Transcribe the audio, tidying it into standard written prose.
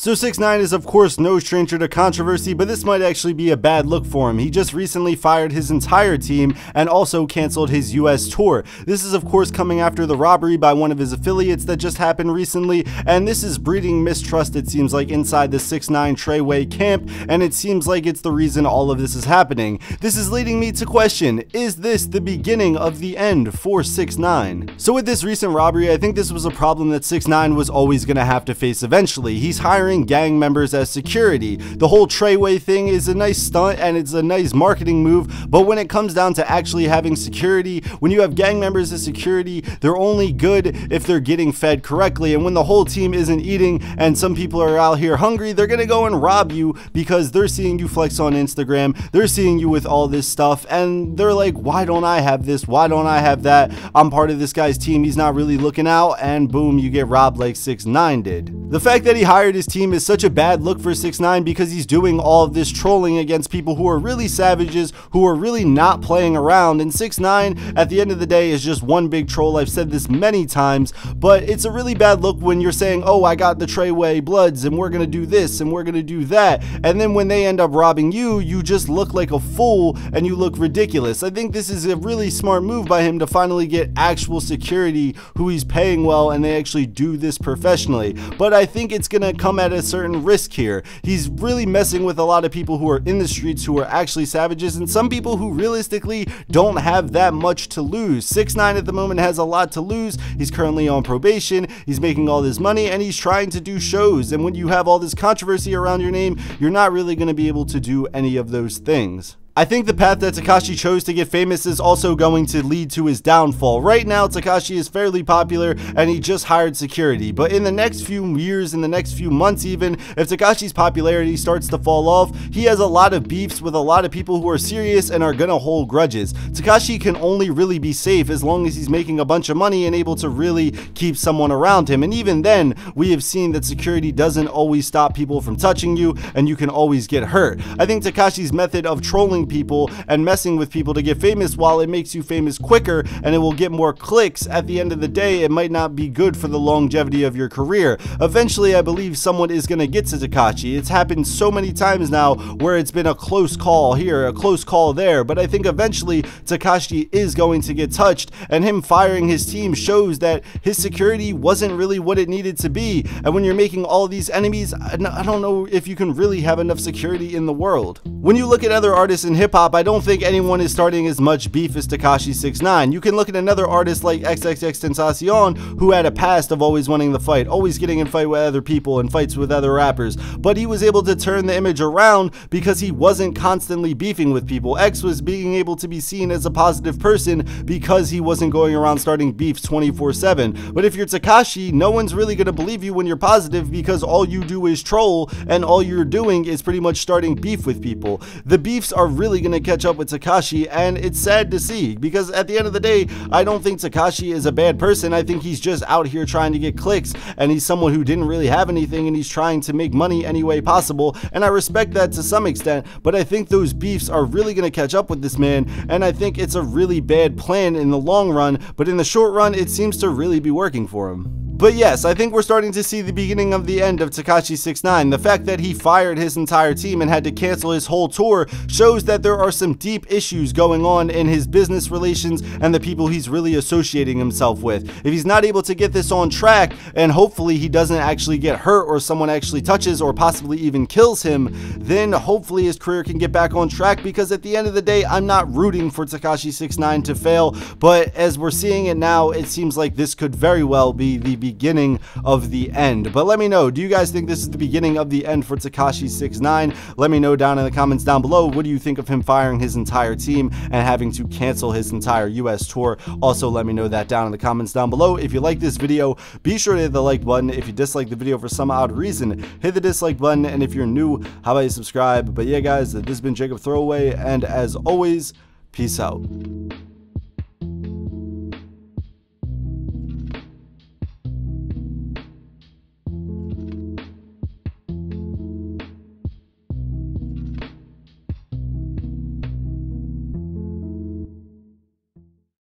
So 6IX9INE is of course no stranger to controversy, but this might actually be a bad look for him. He just recently fired his entire team and also canceled his US tour. This is of course coming after the robbery by one of his affiliates that just happened recently, and this is breeding mistrust, it seems like, inside the 6IX9INE camp, and it seems like it's the reason all of this is happening. This is leading me to question, is this the beginning of the end for 6IX9INE? So with this recent robbery, I think this was a problem that 6IX9INE was always going to have to face eventually. He's hiring gang members as security. The whole Treyway thing is a nice stunt and it's a nice marketing move, but when it comes down to actually having security, when you have gang members as security, they're only good if they're getting fed correctly, and when the whole team isn't eating and some people are out here hungry, they're gonna go and rob you because they're seeing you flex on Instagram, they're seeing you with all this stuff, and they're like, why don't I have this, why don't I have that, I'm part of this guy's team, he's not really looking out, and boom, you get robbed like 6IX9INE did. The fact that he hired his team is such a bad look for 6IX9INE because he's doing all of this trolling against people who are really savages, who are really not playing around, and 6IX9INE at the end of the day is just one big troll. I've said this many times, but it's a really bad look when you're saying, oh, I got the Treyway bloods and we're gonna do this and we're gonna do that, and then when they end up robbing you, you just look like a fool and you look ridiculous. I think this is a really smart move by him to finally get actual security who he's paying well and they actually do this professionally, but I think it's gonna come at a certain risk here. He's really messing with a lot of people who are in the streets who are actually savages, and some people who realistically don't have that much to lose. 6IX9INE at the moment has a lot to lose. He's currently on probation, he's making all this money, and he's trying to do shows, and when you have all this controversy around your name, you're not really going to be able to do any of those things. I think the path that Tekashi chose to get famous is also going to lead to his downfall. Right now, Tekashi is fairly popular and he just hired security, but in the next few years, in the next few months even, if Tekashi's popularity starts to fall off, he has a lot of beefs with a lot of people who are serious and are gonna hold grudges. Tekashi can only really be safe as long as he's making a bunch of money and able to really keep someone around him, and even then, we have seen that security doesn't always stop people from touching you and you can always get hurt. I think Tekashi's method of trolling people and messing with people to get famous, while it makes you famous quicker and it will get more clicks, at the end of the day it might not be good for the longevity of your career. Eventually I believe someone is going to get to Tekashi. It's happened so many times now where it's been a close call here, a close call there, but I think eventually Tekashi is going to get touched, and him firing his team shows that his security wasn't really what it needed to be, and when you're making all these enemies, I don't know if you can really have enough security in the world. When you look at other artists in hip-hop, I don't think anyone is starting as much beef as Tekashi 6IX9INE. You can look at another artist like XXXTentacion, who had a past of always wanting the fight, always getting in fight with other people and fights with other rappers, but he was able to turn the image around because he wasn't constantly beefing with people. X was being able to be seen as a positive person because he wasn't going around starting beefs 24/7. But if you're Tekashi, no one's really going to believe you when you're positive because all you do is troll and all you're doing is pretty much starting beef with people. The beefs are really going to catch up with Tekashi, and it's sad to see because at the end of the day, I don't think Tekashi is a bad person. I think he's just out here trying to get clicks, and he's someone who didn't really have anything and he's trying to make money any way possible, and I respect that to some extent, but I think those beefs are really going to catch up with this man, and I think it's a really bad plan in the long run, but in the short run it seems to really be working for him. But yes, I think we're starting to see the beginning of the end of Tekashi 6IX9INE. The fact that he fired his entire team and had to cancel his whole tour shows that there are some deep issues going on in his business relations and the people he's really associating himself with. If he's not able to get this on track, and hopefully he doesn't actually get hurt or someone actually touches or possibly even kills him, then hopefully his career can get back on track, because at the end of the day, I'm not rooting for Tekashi 6IX9INE to fail, but as we're seeing it now, it seems like this could very well be the beginning of the end. But let me know, do you guys think this is the beginning of the end for Tekashi 6IX9INE? Let me know down in the comments down below. What do you think of him firing his entire team and having to cancel his entire US tour? Also let me know that down in the comments down below. If you like this video, be sure to hit the like button. If you dislike the video for some odd reason, hit the dislike button, and if you're new, how about you subscribe? But yeah guys, this has been JacobThrowaway, and as always, peace out.